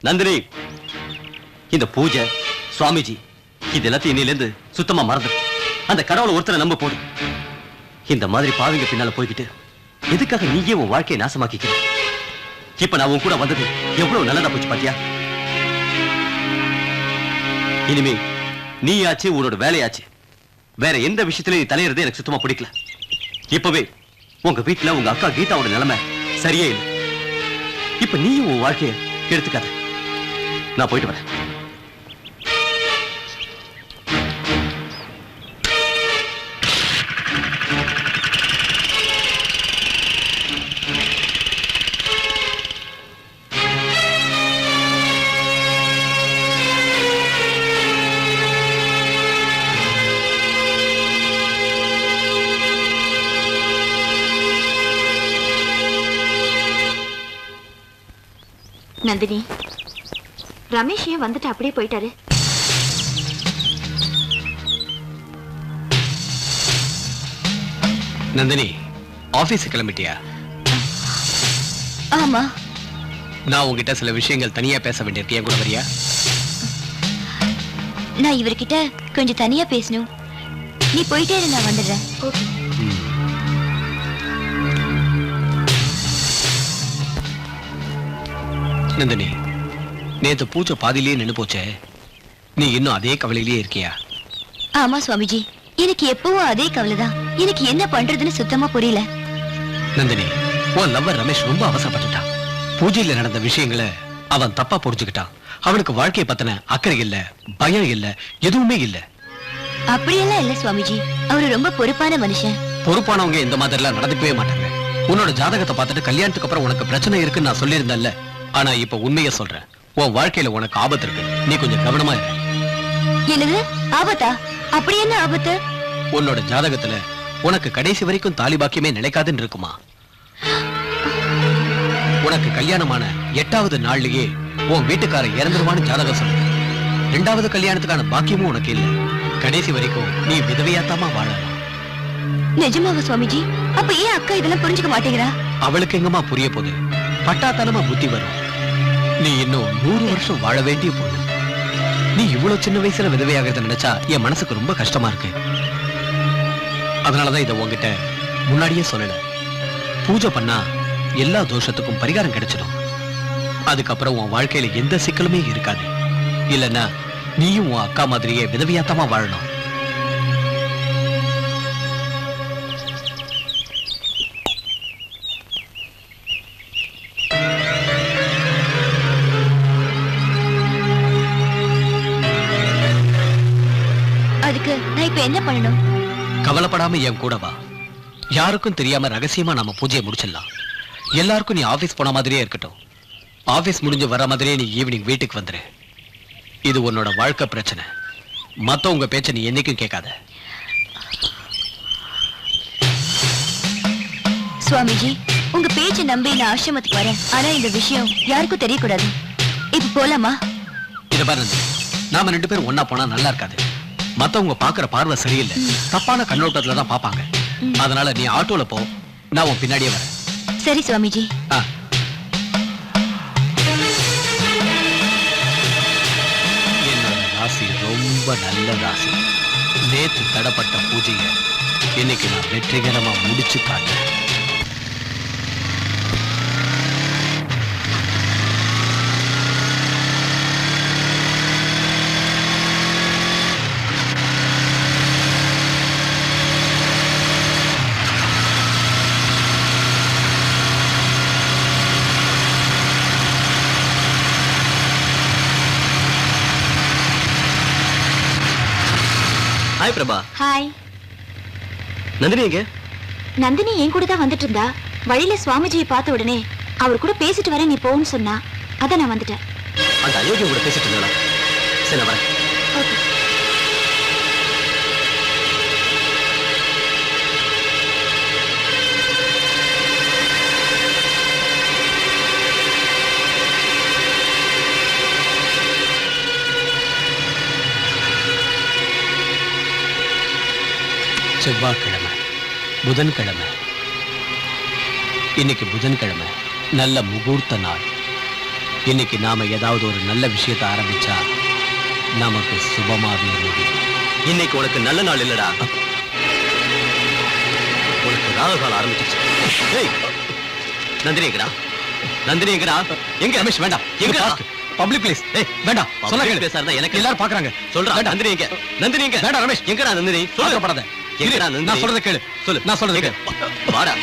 நந்தினி, இந்த பூஜை சுவாமிஜி இது எல்லாத்தையும் இன்னிலிருந்து சுத்தமா மறந்து அந்த கடவுளை ஒருத்தரை நம்ப போடு. இந்த மாதிரி பாவிங்க பின்னால போய்கிட்டு எதுக்காக நீயே உன் வாழ்க்கையை நாசமாக்கிக்கிற? இப்ப நான் உன் கூட வந்தது எவ்வளவு நல்லதா போச்சு பாத்தியா? இனிமே நீ ஆச்சு, உன்னோட வேலையாச்சு, வேற எந்த விஷயத்திலும் நீ தலையிறது எனக்கு சுத்தமா பிடிக்கல. இப்பவே உங்க வீட்டுல உங்க அக்கா கீதாவோட நிலைமை சரியே இல்லை. இப்ப நீயும் உன் வாழ்க்கைய கெடுத்துக்காத. நான் போயிட்டு வரேன். நந்தினி, ரமேஷ் ஏன் வந்துட்டு அப்படியே போயிட்டாரு? நந்தினி, ஆபீஸ் கிளம்பிட்டியா? ஆமா. நான் உங்ககிட்ட சில விஷயங்கள் தனியா பேச வேண்டியிருக்கு, என் கூட வரியா? நான் இவர்கிட்ட கொஞ்சம் தனியா பேசணும். நீ போயிட்டே இரு, நான் வந்துடுறேன். நந்தினி, நேத்து பூஜை பாதியிலேயே நின்று போச்சே, நீ இன்னும் அதே கவலையிலேயே இருக்கியா? ஆமா சுவாமிஜி, எனக்கு எப்பவும் அதே கவலைதான். எனக்கு என்ன பண்றதுன்னு சுத்தமா புரியல. நந்தினி, உன் லவ்வர் ரமேஷ் ரொம்ப அவசரப்பட்டுட்டான். பூஜையில நடந்த விஷயங்களை அவன் தப்பா புரிஞ்சுக்கிட்டான். அவனுக்கு வாழ்க்கையை பத்தின அக்கறை இல்ல, பயம் இல்ல, எதுவுமே இல்ல. அப்படியெல்லாம் இல்ல சுவாமிஜி, அவரு ரொம்ப பொறுப்பான மனுஷன். பொறுப்பானவங்க இந்த மாதிரி எல்லாம் நடந்துக்கவே மாட்டாங்க. உன்னோட ஜாதகத்தை பார்த்துட்டு கல்யாணத்துக்கு அப்புறம் உனக்கு பிரச்சனை இருக்குன்னு நான் சொல்லியிருந்தேன்ல. ஆனா இப்ப உண்மையை சொல்றேன், உன் வாழ்க்கையில உனக்கு ஆபத்து இருக்கு. நீ கொஞ்சம் கவனமா இரு. என்னது ஆபத்தா? அப்படி என்ன ஆபத்து? உன்னோட ஜாதகத்துல உனக்கு கடைசி வரைக்கும் தாலி பாக்கியமே நிலைக்காதுன்னு இருக்குமா? உனக்கு கல்யாணமான 8வது நாள்லயே உன் வீட்டுக்கார இறந்துருவான்னு ஜாதகம் சொல்லுது. 2வது கல்யாணத்துக்கான பாக்கியமும் உனக்கு இல்ல. கடைசி வரைக்கும் நீ விதவையாத்தாமா வாழலாம். நிஜமாவா சுவாமிஜி? அப்ப ஏன் அக்கா இதெல்லாம் புரிஞ்சுக்க மாட்டேங்கிறா? அவளுக்கு எங்கம்மா புரிய போகுது? பட்டாத்தனமா புத்தி வரும். நீ இன்னும் 100 வருஷம் வாழ வேண்டிய பொண்ணு. நீ இவ்வளவு சின்ன வயசுல விதவையாகிறத நினைச்சா என் மனசுக்கு ரொம்ப கஷ்டமா இருக்கு. அதனாலதான் இதை உங்ககிட்ட முன்னாடியே சொல்லல. பூஜை பண்ணா எல்லா தோஷத்துக்கும் பரிகாரம் கிடைச்சிடும். அதுக்கப்புறம் உன் வாழ்க்கையில எந்த சிக்கலுமே இருக்காது. இல்லன்னா நீயும் உன் அக்கா மாதிரியே விதவையாத்தமா வாழணும். அதுக்கு நான் இப்ப என்ன பண்ணணும்? கவலைப்படாம என் கூட வா. யாருக்கும் தெரியாம ரகசியமா நாம பூஜையை முடிச்சிடலாம். எல்லாருக்கும் நீ ஆபீஸ் போன மாதிரியே இருக்கட்டும். ஆபீஸ் முடிஞ்சு வர மாதிரியே நீ ஈவினிங் வீட்டுக்கு வந்துரு. இது உன்னோட வாழ்க்கை பிரச்சனை. மத்தவங்க பேச்ச நீ என்னைக்கும் கேட்காத. சுவாமிஜி, உங்க பேச்சை நம்பி நான் ஆசிரமத்துக்கு வரேன். ஆனா இந்த விஷயம் யாருக்கும் தெரியக்கூடாது. இப்ப போலாமா? இத பாருங்க, நாம 2 பேரும் ஒன்னா போனா நல்லா இருக்காது. மத்தவங்க பாக்குற பார்வை சரியில்லை. தப்பான கண்ணோட்டத்துல தான் பாப்பாங்க. அதனால நீ ஆட்டோல போ, நான் உன் பின்னாடியே வரேன். சரி சுவாமிஜி. என்னோட ராசி ரொம்ப நல்ல ராசி. நேற்று தடப்பட்ட பூஜையை இன்னைக்கு நான் வெற்றிகரமா முடிச்சு காட்டேன். ஹாய் பிரபா. ஹாய். நந்தினி எங்க? நந்தினி என் கூட தான் வந்துட்டு இருந்தா. வழியில சுவாமிஜியை பார்த்த உடனே அவர் கூட பேசிட்டு வரேன் நீ போன்னு சொன்னா. அதான் நான் வந்துட்டேன். அந்த அயோக்கியம் கூட பேசிட்டு இருந்தா? சரி, நான் வரேன். ஓகே. செவ்வாய்க்கிழமை, புதன்கிழமை. இன்னைக்கு புதன்கிழமை, நல்ல முகூர்த்த நாள். இன்னைக்கு நாம ஏதாவது ஒரு நல்ல விஷயத்தை ஆரம்பிச்சா நமக்கு சுபமாவே முடியும். இன்னைக்கு உனக்கு நல்ல நாள் இல்லடா, உனக்கு ராகு காலம் ஆரம்பிச்சிருச்சு. ஏய், நந்தினி எங்கடா? நந்தினி எங்கடா? எங்க ரமேஷ்? வேண்டாம், எங்கடா? Public place. ஏய் வேண்டாம், சொல்ல கேளு. பேசாத, எனக்கு எல்லாரும் பாக்குறாங்க. சொல்றா. நந்தினி எங்க? நந்தினி எங்க? வேண்டாம் ரமேஷ். எங்கடா நந்தினி? சொல்லப்படாத. எங்கடா நந்தினி? நான் சொல்றத கேளு. சொல்லு. நான் சொல்றத கேளு. வாடா.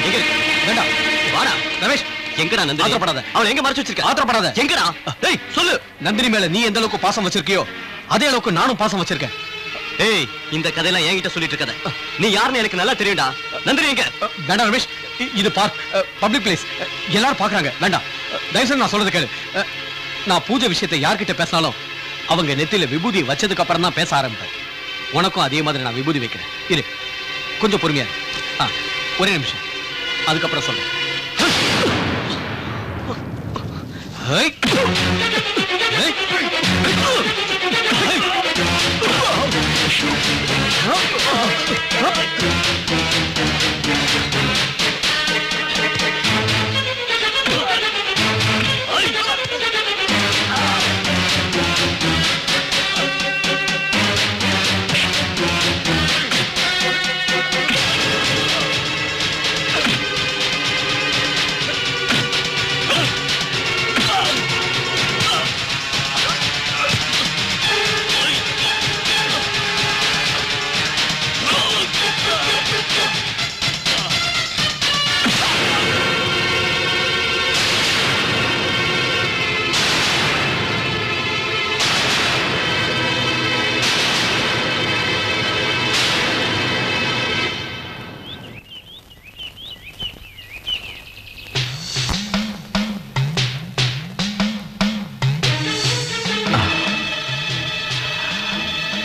எங்க இருக்கு? வேண்டாம். வாடா. ரமேஷ் எங்கடா நந்தினி? ஆத்திரப்படாத. அவளை எங்க மறைச்சு வச்சிருக்க? ஆத்திரப்படாத. எங்கடா? ஏய் சொல்லு. நந்தினி மேல நீ எந்த அளவுக்கு பாசம் வச்சிருக்கியோ அதே அளவுக்கு நானும் பாசம் வச்சிருக்கேன். ஏய், இந்த கதையெல்லாம் என்கிட்ட சொல்லிட்டு இருக்காத. நீ யாருன்னு எனக்கு நல்லா தெரியும்டா. நந்தினி எங்க? வேண்டாம் ரமேஷ், இது பார்க், பப்ளிக் பிளேஸ், எல்லாரும் பாக்குறாங்க. வேண்டாம், தயவுசெய்து நான் சொல்றது கேளு. நான் பூஜை விஷயத்தை யார்கிட்ட பேசினாலும் அவங்க நெத்தியில விபூதி வச்சதுக்கு அப்புறம் தான் பேச ஆரம்பிப்பேன். உனக்கும் அதே மாதிரி நான் விபூதி வைக்கிறேன். இரு, கொஞ்சம் பொறுமையா இரு. ஒரே நிமிஷம், அதுக்கப்புறம் சொல்றேன். ஹேய். ஹேய்.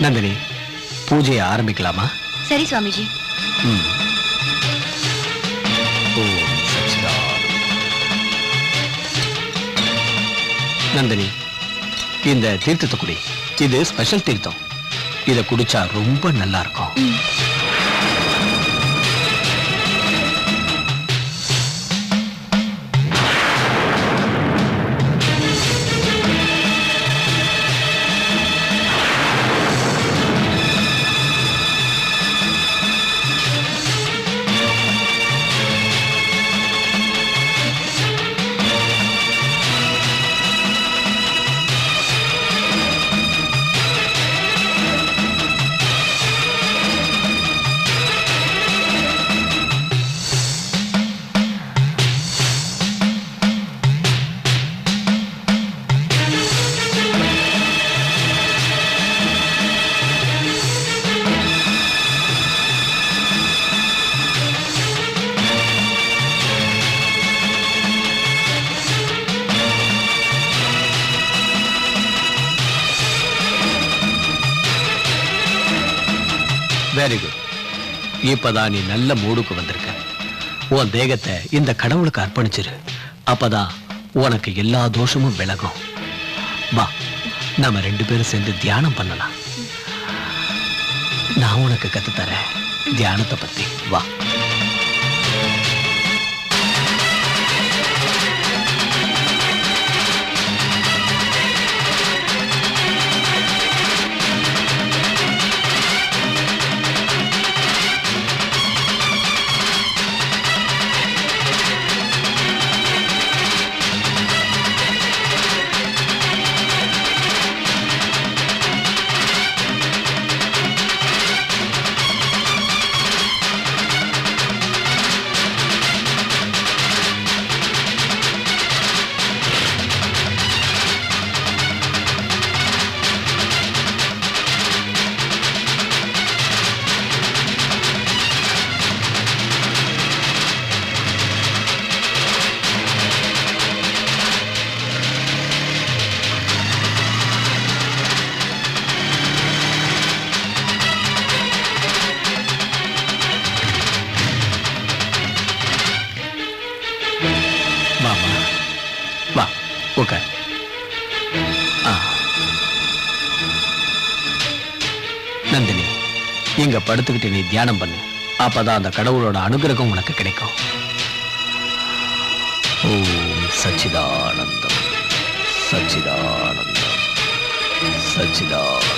நந்தினி, பூஜையை ஆரம்பிக்கலாமா? சரி சுவாமிஜி. நந்தினி, இந்த தீர்த்தத்தை குடி. இது ஸ்பெஷல் தீர்த்தம். இதை குடிச்சா ரொம்ப நல்லா இருக்கும். Very good. இப்பதான் நீ நல்ல மூடுக்கு வந்திருக்க. உன் தேகத்தை இந்த கடவுளுக்கு அர்ப்பணிச்சிரு. அப்பதான் உனக்கு எல்லா தோஷமும் விலகும். வா, நாம 2 பேரும் சேர்ந்து தியானம் பண்ணலாம். நான் உனக்கு கத்துத்தரேன் தியானத்தை பத்தி. வா. வா, உட்கார். நந்தினி, இங்க படுத்துக்கிட்டு நீ தியானம் பண்ணு. அப்பதான் அந்த கடவுளோட அனுகிரகம் உனக்கு கிடைக்கும். ஓம் சச்சிதானந்தம். சச்சிதானந்தம் சச்சிதானந்தம்